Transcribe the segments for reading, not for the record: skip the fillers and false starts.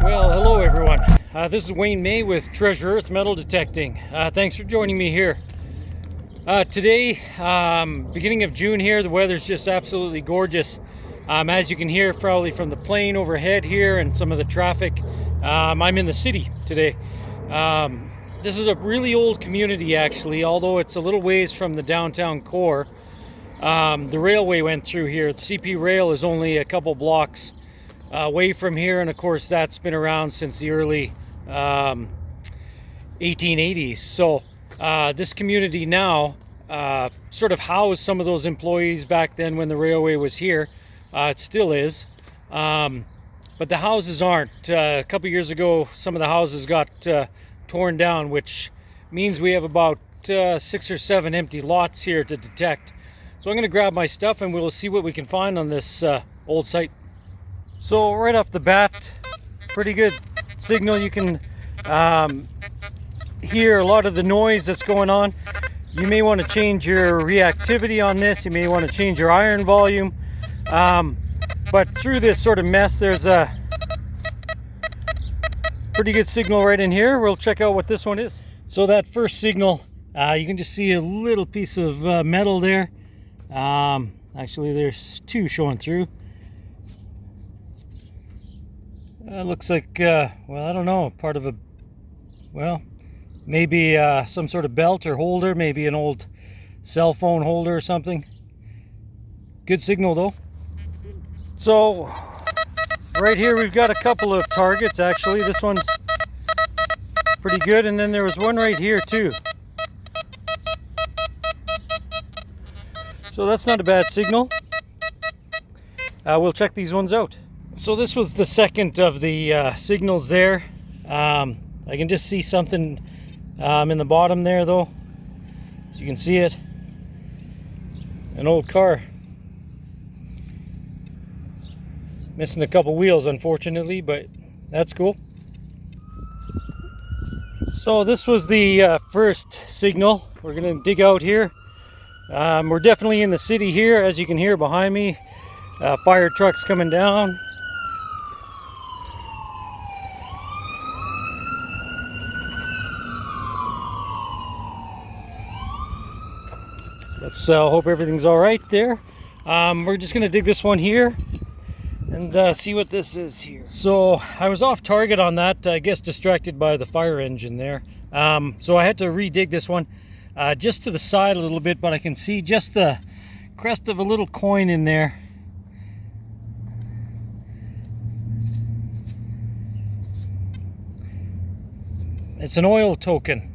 Well, hello everyone. This is Wayne May with Treasure Earth Metal Detecting. Thanks for joining me here. Today, beginning of June here, the weather's just absolutely gorgeous. As you can hear probably from the plane overhead here and some of the traffic, I'm in the city today. This is a really old community actually, although it's a little ways from the downtown core. The railway went through here. The CP rail is only a couple blocks away from here, and of course that's been around since the early 1880s. So this community now sort of housed some of those employees back then when the railway was here. It still is, but the houses aren't. A couple years ago some of the houses got torn down, which means we have about 6 or 7 empty lots here to detect. So I'm going to grab my stuff and we'll see what we can find on this old site. So right off the bat, pretty good signal. You can hear a lot of the noise that's going on. You may want to change your reactivity on this. You may want to change your iron volume. But through this sort of mess, there's a pretty good signal right in here. We'll check out what this one is. So that first signal, you can just see a little piece of metal there. Actually, there's 2 showing through. Looks like, well, I don't know, part of a, well, maybe some sort of belt or holder, maybe an old cell phone holder or something. Good signal though. So right here we've got a couple of targets actually. This one's pretty good, and then there was one right here too. So that's not a bad signal. We'll check these ones out. So this was the second of the signals there. I can just see something in the bottom there though. As you can see it. An old car. Missing a couple wheels unfortunately, but that's cool. So this was the first signal. We're gonna dig out here. We're definitely in the city here, as you can hear behind me. Fire trucks coming down. Let's hope everything's all right there. We're just gonna dig this one here and see what this is here. So I was off target on that, I guess distracted by the fire engine there. So I had to redig this one just to the side a little bit, but I can see just the crest of a little coin in there. It's an oil token.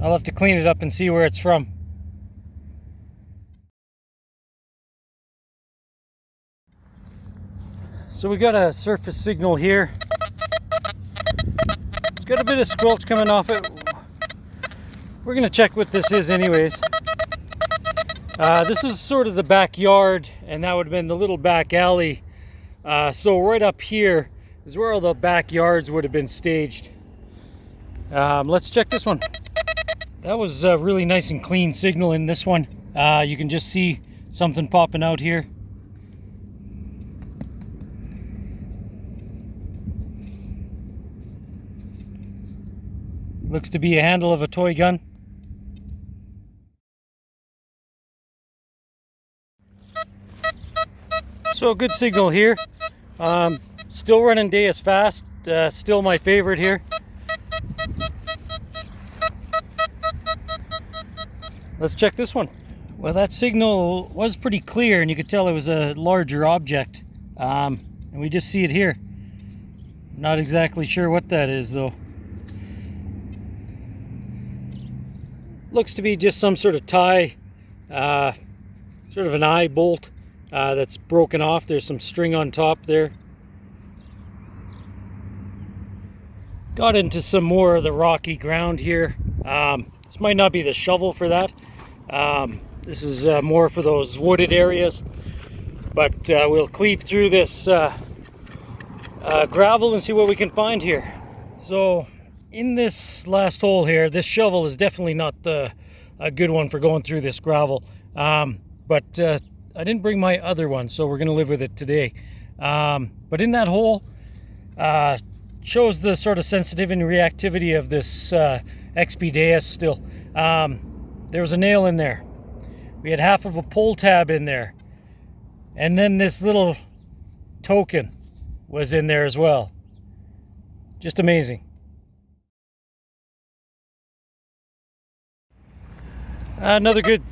I'll have to clean it up and see where it's from. So we got a surface signal here. It's got a bit of squelch coming off it. We're gonna check what this is anyways. This is sort of the backyard, and that would have been the little back alley. So right up here is where all the backyards would have been staged. Let's check this one. That was a really nice and clean signal in this one. You can just see something popping out here. Looks to be a handle of a toy gun. So a good signal here. Still running Deus fast. Still my favorite here. Let's check this one. Well, that signal was pretty clear, and you could tell it was a larger object. And we just see it here. Not exactly sure what that is though. Looks to be just some sort of tie, sort of an eye bolt that's broken off. There's some string on top there. Got into some more of the rocky ground here. This might not be the shovel for that. This is more for those wooded areas. But we'll cleave through this gravel and see what we can find here. So in this last hole here, this shovel is definitely not a good one for going through this gravel. But I didn't bring my other one, so we're going to live with it today. But in that hole, shows the sort of sensitivity and reactivity of this XXVIII still. There was a nail in there. We had half of a pull tab in there. And then this little token was in there as well. Just amazing. Another good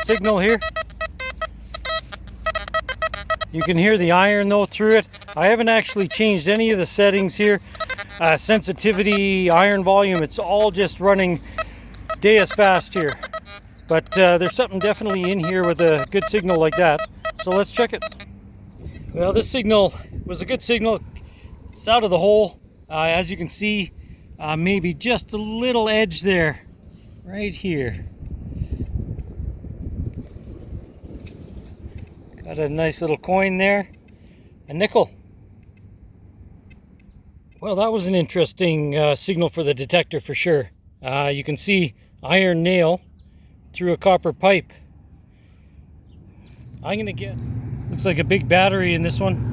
signal here. You can hear the iron though through it. I haven't actually changed any of the settings here. Sensitivity, iron volume, it's all just running day as fast here. But there's something definitely in here with a good signal like that. So let's check it. Well, this signal was a good signal. It's out of the hole. As you can see, maybe just a little edge there, right here. Got a nice little coin there, a nickel. Well, that was an interesting signal for the detector for sure. You can see iron nail through a copper pipe. I'm gonna get, looks like a big battery in this one.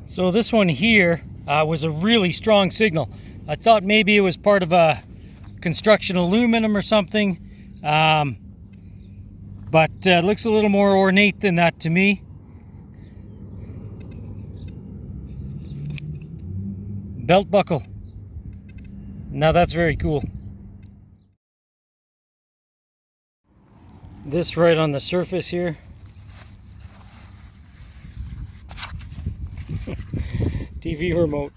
So this one here was a really strong signal. I thought maybe it was part of a construction aluminum or something, but it looks a little more ornate than that to me. Belt buckle. Now that's very cool. This right on the surface here. TV remote.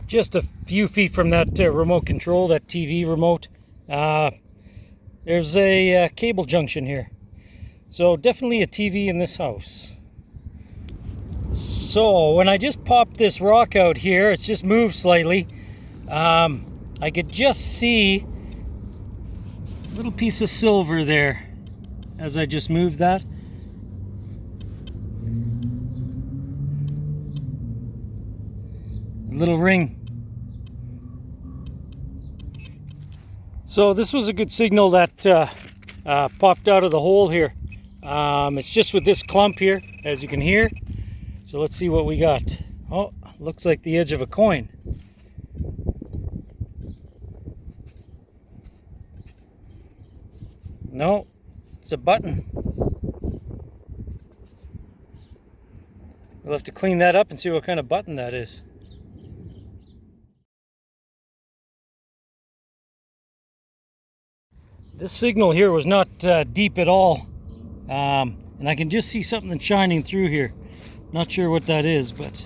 Just a few feet from that remote control, that TV remote, there's a cable junction here. So definitely a TV in this house. So when I just popped this rock out here, it's just moved slightly. I could just see a little piece of silver there as I just moved that. Little ring. So this was a good signal that popped out of the hole here. It's just with this clump here, as you can hear. So let's see what we got. Oh, looks like the edge of a coin. No, it's a button. We'll have to clean that up and see what kind of button that is. This signal here was not deep at all, and I can just see something shining through here. Not sure what that is, but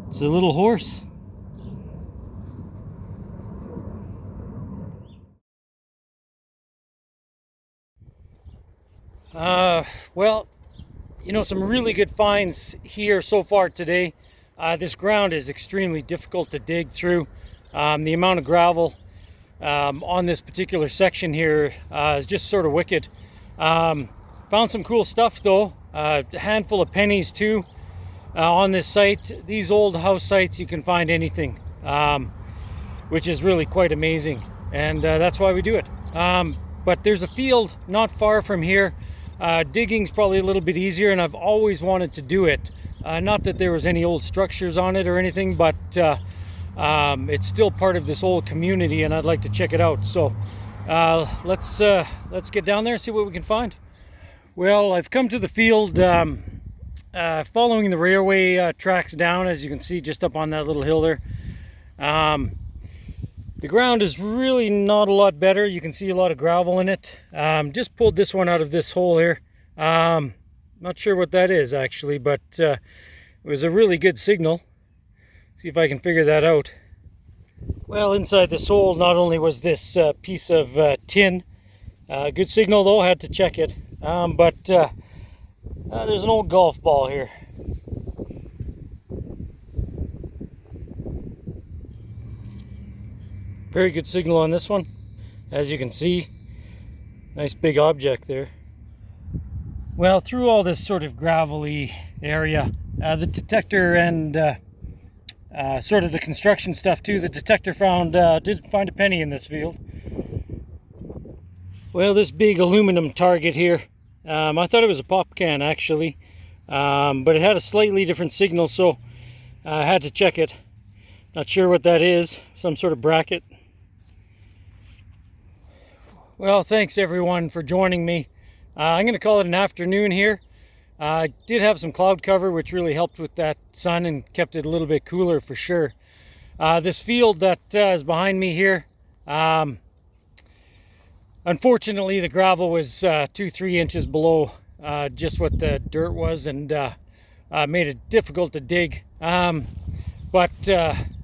it's a little horse. Well, you know, some really good finds here so far today. This ground is extremely difficult to dig through. The amount of gravel on this particular section here is just sort of wicked. Found some cool stuff though, a handful of pennies too on this site. These old house sites, you can find anything, which is really quite amazing, and that's why we do it. But there's a field not far from here. Digging's probably a little bit easier, and I've always wanted to do it. Not that there was any old structures on it or anything, but it's still part of this old community, and I'd like to check it out. So let's get down there and see what we can find. Well, I've come to the field following the railway tracks down, as you can see just up on that little hill there. The ground is really not a lot better. You can see a lot of gravel in it. Just pulled this one out of this hole here. Not sure what that is actually, but it was a really good signal. See if I can figure that out. Well, inside this hole not only was this piece of tin, good signal though, had to check it, but there's an old golf ball here. Very good signal on this one. As you can see, nice big object there. Well, through all this sort of gravelly area, the detector and sort of the construction stuff too. The detector did find a penny in this field. Well, this big aluminum target here, I thought it was a pop can actually, but it had a slightly different signal, so I had to check it. Not sure what that is, some sort of bracket. Well, thanks everyone for joining me. I'm going to call it an afternoon here. I did have some cloud cover, which really helped with that sun and kept it a little bit cooler for sure. This field that is behind me here, unfortunately the gravel was 2-3 inches below just what the dirt was, and made it difficult to dig. But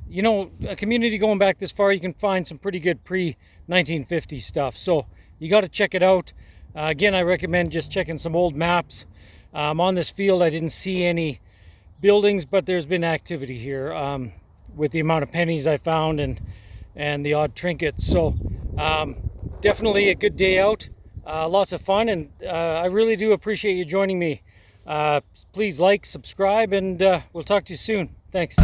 you know, a community going back this far, you can find some pretty good pre-1950 stuff, so you got to check it out. Again, I recommend just checking some old maps. On this field I didn't see any buildings, but there's been activity here with the amount of pennies I found and the odd trinkets. So definitely a good day out, lots of fun, and I really do appreciate you joining me. Please like, subscribe, and we'll talk to you soon. Thanks.